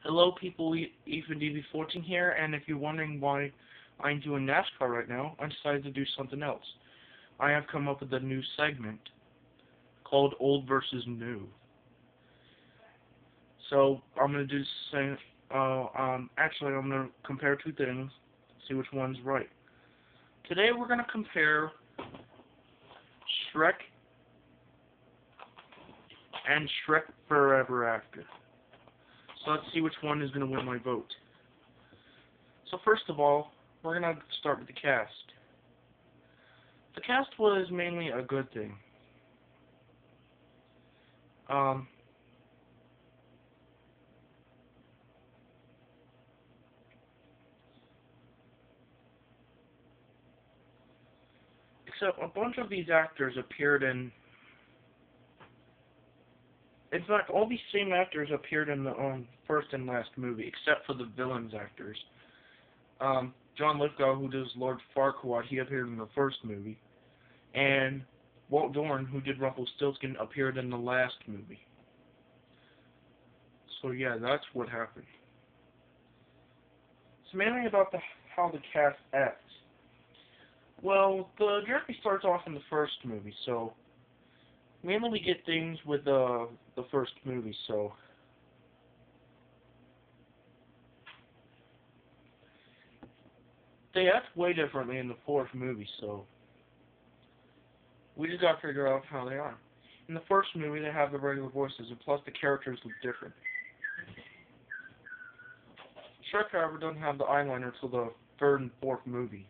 Hello people, Ethan DB14 here, and if you're wondering why I'm doing NASCAR right now, I decided to do something else. I have come up with a new segment called Old versus New. So, I'm going to do the same, actually I'm going to compare two things, see which one's right. Today we're going to compare Shrek and Shrek Forever After. So let's see which one is going to win my vote. So first of all, we're going to start with the cast. The cast was mainly a good thing. Except a bunch of these actors appeared in fact, all these same actors appeared in the first and last movie, except for the villains actors. John Lithgow, who does Lord Farquaad, he appeared in the first movie. And Walt Dorn, who did Rumpelstiltskin, appeared in the last movie. So yeah, that's what happened. It's mainly about how the cast acts. Well, the journey starts off in the first movie, so mainly we get things with the first movie, so they act way differently in the fourth movie, so we just gotta figure out how they are. In the first movie, they have the regular voices, and plus the characters look different. Shrek, however, doesn't have the eyeliner until the third and fourth movie.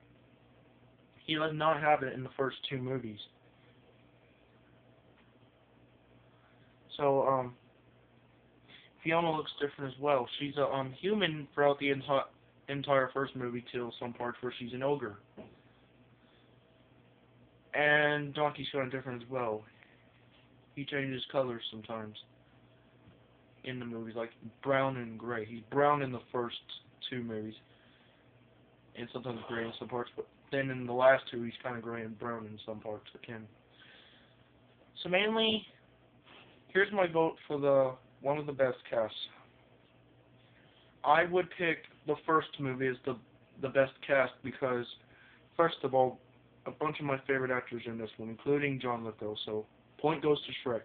He does not have it in the first two movies. So, Fiona looks different as well. She's a human throughout the entire first movie till some parts where she's an ogre. And Donkey's kind of different as well. He changes colors sometimes in the movies, like brown and gray. He's brown in the first two movies, and sometimes gray in some parts, but then in the last two he's kind of gray and brown in some parts again. So mainly, here's my vote for one of the best casts. I would pick the first movie as the best cast because, first of all, a bunch of my favorite actors are in this one, including John Lithgow, so point goes to Shrek.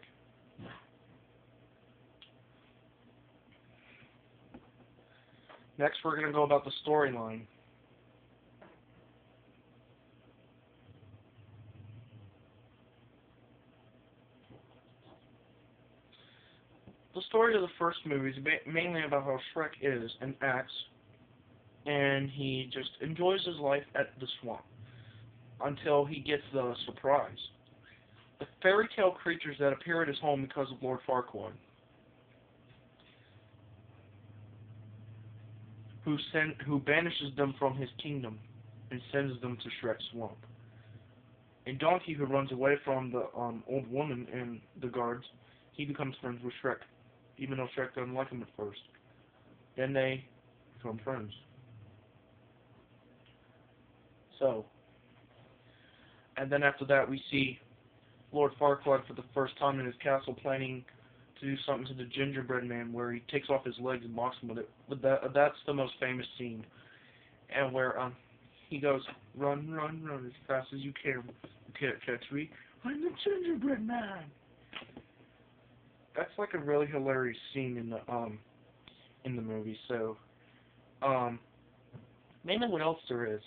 Next, we're going to go about the storyline. The story of the first movie is mainly about how Shrek is and acts, and he just enjoys his life at the swamp until he gets the surprise. The fairy tale creatures that appear at his home because of Lord Farquaad, who banishes them from his kingdom and sends them to Shrek's swamp. And Donkey, who runs away from the old woman and the guards, he becomes friends with Shrek, even though Shrek doesn't like him at first. Then they become friends. So, and then after that we see Lord Farquaad for the first time in his castle planning to do something to the gingerbread man where he takes off his legs and mocks him with it. But that's the most famous scene. And where he goes, run, run, run as fast as you can. You can't catch me. I'm the gingerbread man. That's like a really hilarious scene in the movie. So, mainly what else there is.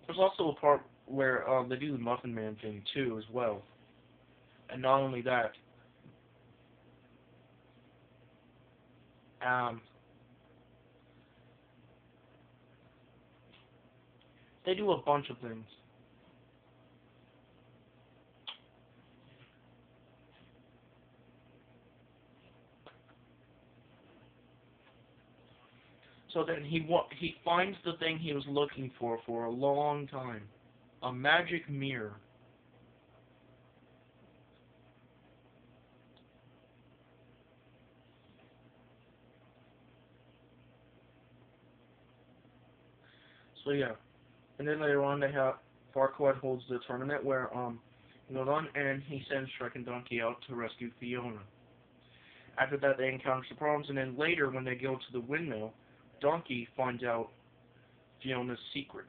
There's also a part where they do the Muffin Man thing too as well. And not only that, they do a bunch of things. So then he finds the thing he was looking for a long time. A magic mirror. So yeah. And then later on they have Farquaad holds the tournament where he goes on and he sends Shrek and Donkey out to rescue Fiona. After that, they encounter some problems, and then later, when they go to the windmill, Donkey finds out Fiona's secret.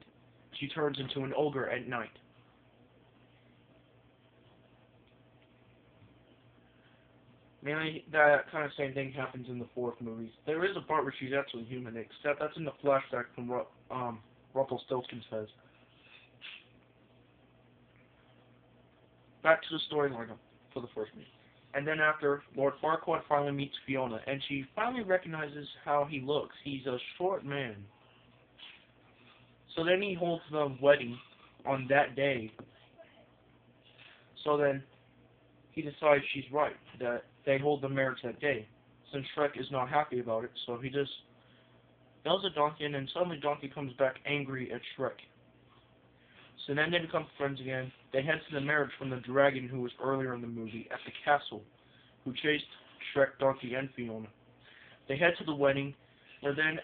She turns into an ogre at night. Mainly, that kind of same thing happens in the fourth movie. There is a part where she's actually human, except that's in the flashback from what Rumpelstiltskin says. Back to the story lineup for the first movie. And then after, Lord Farquaad finally meets Fiona, and she finally recognizes how he looks. He's a short man. So then he holds the wedding on that day. So then he decides she's right, that they hold the marriage that day. Since Shrek is not happy about it, so he just yells at Donkey, and then suddenly Donkey comes back angry at Shrek. So then they become friends again. They head to the marriage from the dragon who was earlier in the movie at the castle, who chased Shrek, Donkey, and Fiona. They head to the wedding, where then,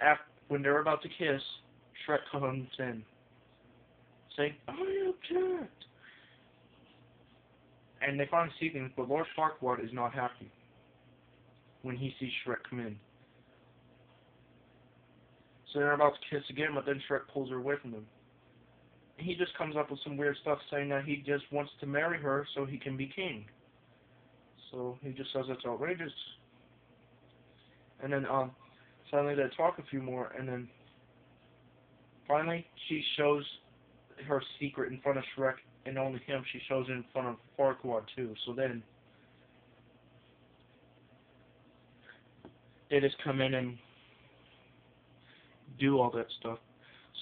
when they're about to kiss, Shrek comes in, saying, "I object." And they finally see things, but Lord Farquaad is not happy when he sees Shrek come in. So they're about to kiss again, but then Shrek pulls her away from them. And he just comes up with some weird stuff saying that he just wants to marry her so he can be king. So he just says it's outrageous. And then suddenly they talk a few more, and then finally she shows her secret in front of Shrek, and only him. She shows it in front of Farquaad too. So then they just come in and do all that stuff.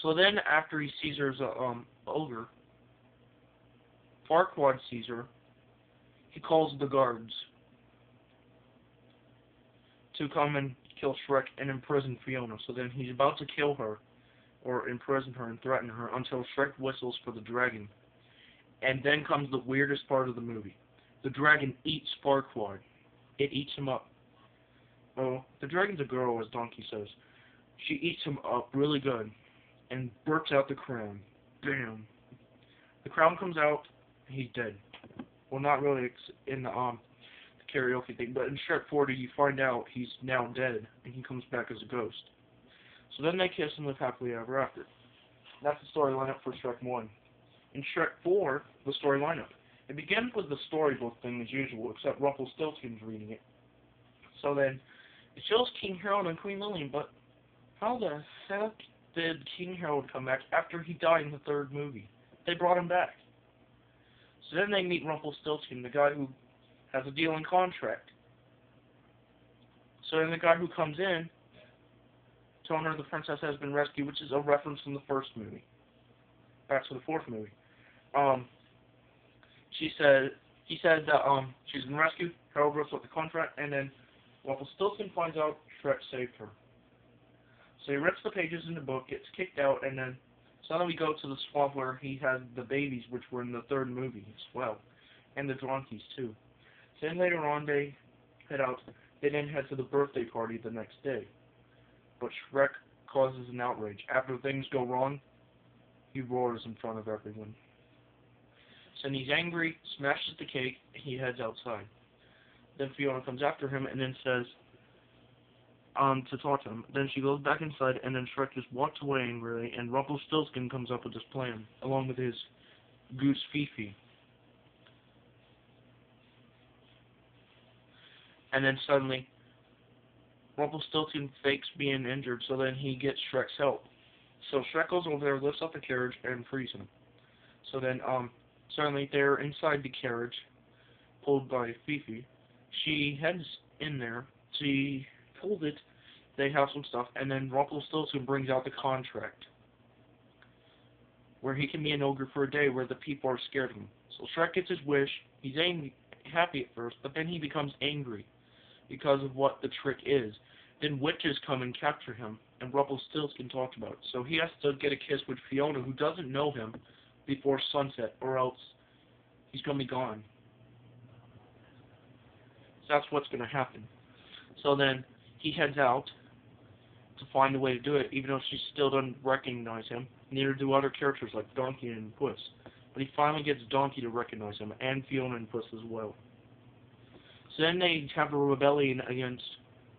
So then after he sees her as a ogre, Farquaad sees her. He calls the guards to come and kill Shrek and imprison Fiona. So then he's about to kill her, or imprison her and threaten her, until Shrek whistles for the dragon. And then comes the weirdest part of the movie. The dragon eats Farquaad. It eats him up. Well, the dragon's a girl, as Donkey says. She eats him up really good and burps out the crown. Bam. The crown comes out, and he's dead. Well, not really in the karaoke thing, but in Shrek 40 you find out he's now dead, and he comes back as a ghost. So then they kiss and live happily ever after. That's the story lineup for Shrek 1. In Shrek 4, the story lineup. It begins with the storybook thing as usual, except Rumpelstiltskin's reading it. So then, it shows King Harold and Queen Lillian, but how the heck did King Harold come back after he died in the third movie? They brought him back. So then they meet Rumpelstiltskin, the guy who has a deal and contract. So then the guy who comes in, telling her the princess has been rescued, which is a reference from the first movie. Back to the fourth movie. He said that she's been rescued, Harold rips up the contract, and then Rumpelstiltskin finds out Shrek saved her. So he rips the pages in the book, gets kicked out, and then suddenly we go to the swamp where he has the babies, which were in the third movie as well, and the donkeys too. So then later on they head out. They then head to the birthday party the next day. But Shrek causes an outrage. After things go wrong, he roars in front of everyone. So then he's angry, smashes the cake, he heads outside. Then Fiona comes after him and then says, to talk to him. Then she goes back inside, and then Shrek just walks away angrily, and Rumpelstiltskin comes up with this plan, along with his goose Fifi. And then suddenly, Rumpelstiltskin fakes being injured, so then he gets Shrek's help. So Shrek goes over there, lifts up the carriage, and frees him. So then, suddenly they're inside the carriage, pulled by Fifi. She heads in there. She pulled it. They have some stuff, and then Rumpelstiltskin brings out the contract, where he can be an ogre for a day, where the people are scared of him. So Shrek gets his wish. He's happy at first, but then he becomes angry because of what the trick is. Then witches come and capture him, and Rumpelstiltskin talks about it. So he has to get a kiss with Fiona, who doesn't know him, before sunset, or else he's going to be gone. So that's what's going to happen. So then he heads out to find a way to do it, even though she still doesn't recognize him. Neither do other characters like Donkey and Puss. But he finally gets Donkey to recognize him, and Fiona and Puss as well. So then they have a rebellion against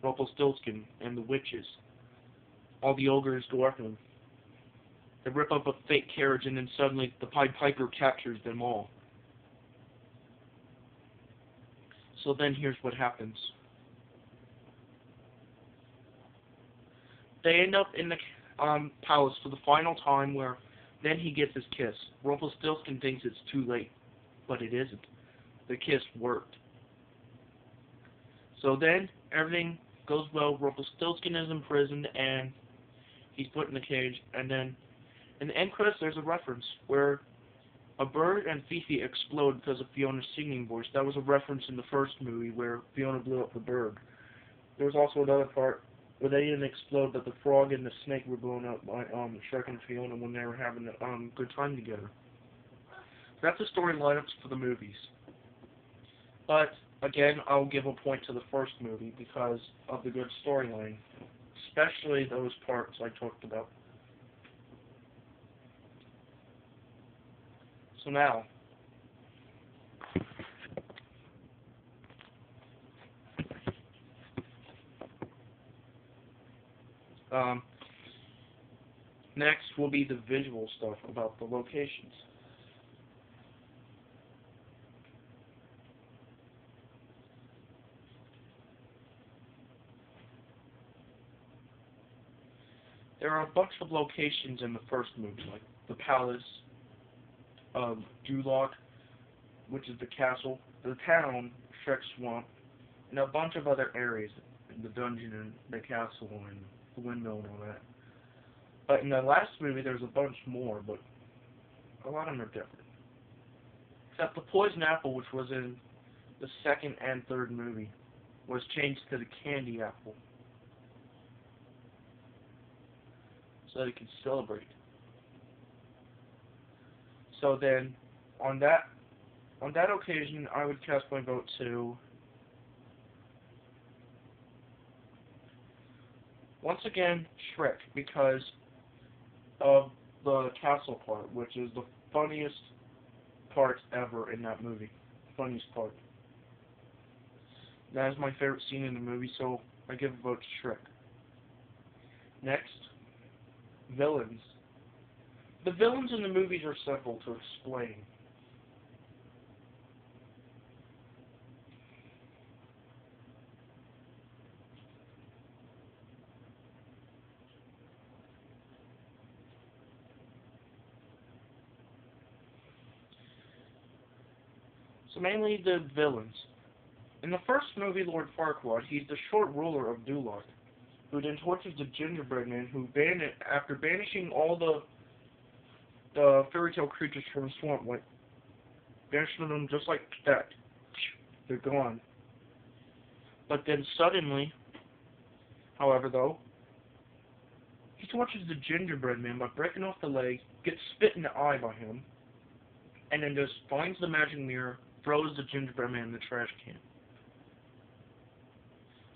Rumpelstiltskin and the witches. All the ogres go after them. They rip up a fake carriage, and then suddenly the Pied Piper captures them all. So then here's what happens. They end up in the palace for the final time, where then he gets his kiss. Rumpelstiltskin thinks it's too late, but it isn't. The kiss worked. So then everything goes well. Rumpelstiltskin is imprisoned, and he's put in the cage. And then in the end credits, there's a reference where a bird and Fifi explode because of Fiona's singing voice. That was a reference in the first movie where Fiona blew up the bird. There was also another part where they didn't explode, but the frog and the snake were blown up by Shrek and Fiona when they were having a good time together. That's the story lineups for the movies. But again, I'll give a point to the first movie because of the good storyline, especially those parts I talked about. So now, next will be the visual stuff about the locations. There are a bunch of locations in the first movie, like the palace, Duloc, which is the castle, the town, Shrek Swamp, and a bunch of other areas, the dungeon and the castle and the windmill and all that. But in the last movie, there's a bunch more, but a lot of them are different. Except the poison apple, which was in the second and third movie, was changed to the candy apple, so they could celebrate. So then, on that occasion, I would cast my vote to, once again, Shrek, because of the castle part, which is the funniest part ever in that movie. Funniest part. That is my favorite scene in the movie, so I give a vote to Shrek. Next, villains. The villains in the movies are simple to explain. So mainly the villains. In the first movie, Lord Farquaad, he's the short ruler of Duloc, who then tortures the gingerbread man, who after banishing all the fairy tale creatures from the swamp, like banishing them just like that. They're gone. But then suddenly, however, though, he tortures the gingerbread man by breaking off the leg, gets spit in the eye by him, and then just finds the magic mirror, throws the gingerbread man in the trash can.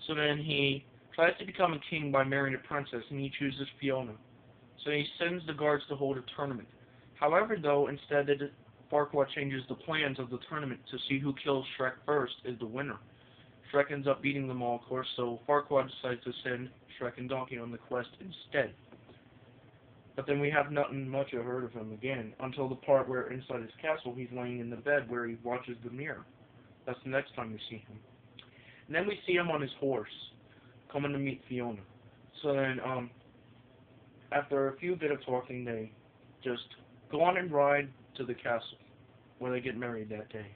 So then he tries to become a king by marrying a princess, and he chooses Fiona. So he sends the guards to hold a tournament. However, though, instead Farquaad changes the plans of the tournament to see who kills Shrek first is the winner. Shrek ends up beating them all, of course, so Farquaad decides to send Shrek and Donkey on the quest instead. But then we have nothing much or heard of him again, until the part where inside his castle he's laying in the bed where he watches the mirror. That's the next time we see him. And then we see him on his horse, coming to meet Fiona. So then, after a few bit of talking, they just go on and ride to the castle, where they get married that day.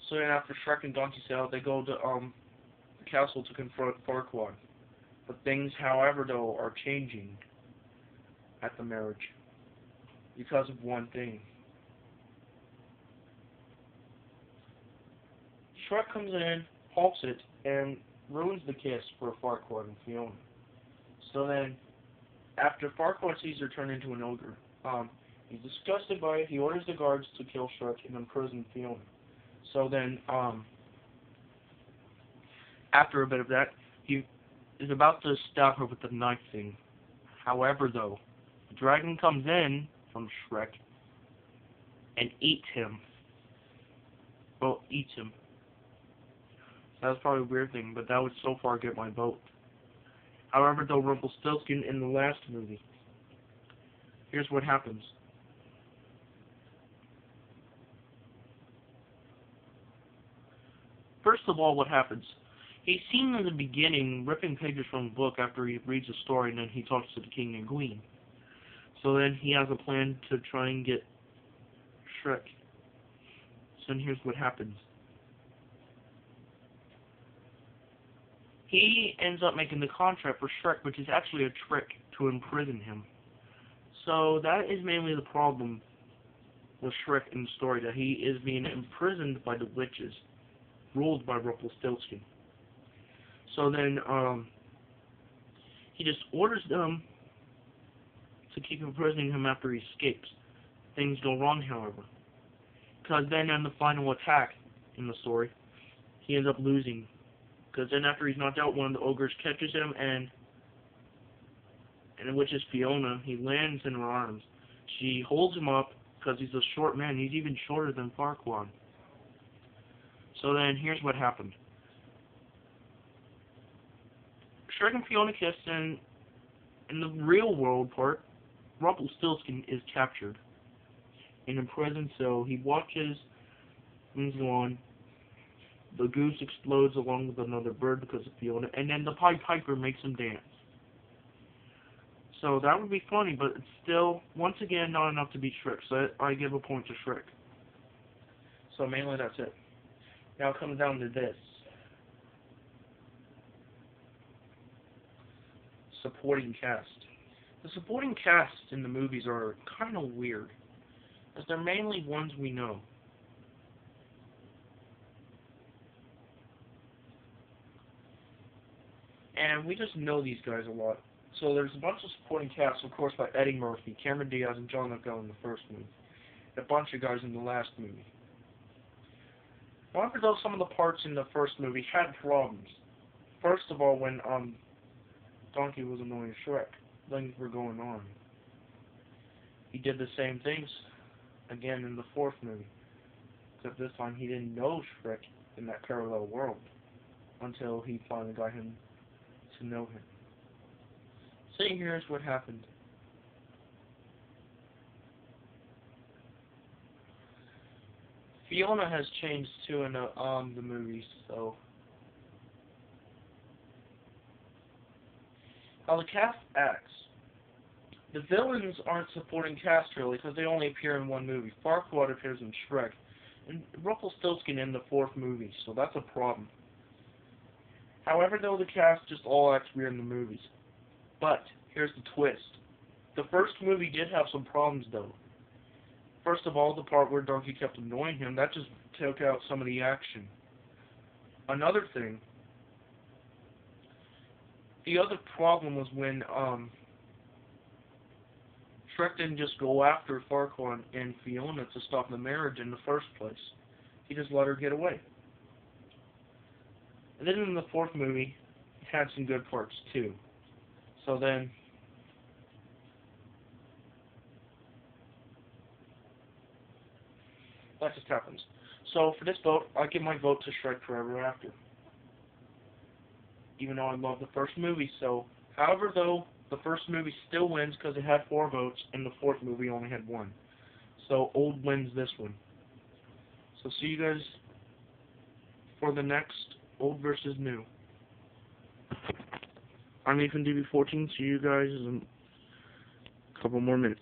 So then after Shrek and Donkey sail, they go to the castle to confront Farquaad. But things, however, though, are changing at the marriage because of one thing. Shrek comes in, halts it, and ruins the kiss for Farquaad and Fiona. So then, after Farquaad sees her turn into an ogre, he's disgusted by it. He orders the guards to kill Shrek and imprison Fiona. So then, after a bit of that, he is about to stab her with the knife thing. However, though, the dragon comes in from Shrek and eats him well, eats him. That's probably a weird thing, but that would so far get my vote. However, though, Rumpelstiltskin in the last movie, here's what happens. First of all, what happens? He's seen in the beginning ripping pages from a book after he reads a story, and then he talks to the king and queen. So then he has a plan to try and get Shrek. So then here's what happens. He ends up making the contract for Shrek, which is actually a trick to imprison him. So that is mainly the problem with Shrek in the story, that he is being imprisoned by the witches, ruled by Rumpelstiltskin. So then, he just orders them to keep imprisoning him after he escapes. Things go wrong, however. Because then in the final attack in the story, he ends up losing. Because then after he's knocked out, one of the ogres catches him, and which is Fiona, he lands in her arms. She holds him up, because he's a short man. He's even shorter than Farquaad. So then, here's what happened. Shrek and Fiona kiss, and in the real world part, Rumpelstiltskin is captured and imprisoned, so he watches things go on. The goose explodes along with another bird because of Fiona, and then the Pied Piper makes him dance. So that would be funny, but it's still, once again, not enough to beat Shrek, so I give a point to Shrek. So mainly that's it. Now it comes down to this. Supporting cast. The supporting cast in the movies are kind of weird, as they're mainly ones we know. And we just know these guys a lot. So there's a bunch of supporting cast, of course, by Eddie Murphy, Cameron Diaz, and John Lithgow in the first movie. And a bunch of guys in the last movie. However, though, some of the parts in the first movie had problems. First of all, when Donkey was annoying Shrek, things were going on. He did the same things again in the fourth movie. Except this time he didn't know Shrek in that parallel world until he finally got him to know him. So here's what happened. Fiona has changed too in the movies, so how the cast acts. The villains aren't supporting cast really, because they only appear in one movie. Farquaad appears in Shrek, and Rumpelstiltskin in the fourth movie, so that's a problem. However, though, the cast just all acts weird in the movies. But here's the twist. The first movie did have some problems, though. First of all, the part where Donkey kept annoying him, that just took out some of the action. Another thing, the other problem was when Shrek didn't just go after Farquaad and Fiona to stop the marriage in the first place. He just let her get away. And then in the fourth movie, it had some good parts too. So then, that just happens. So for this vote, I give my vote to Shrek Forever After. Even though I love the first movie, so however though, the first movie still wins because it had 4 votes, and the fourth movie only had 1. So old wins this one. So see you guys for the next old versus new. I'm Ethan DB14. See you guys in a couple more minutes.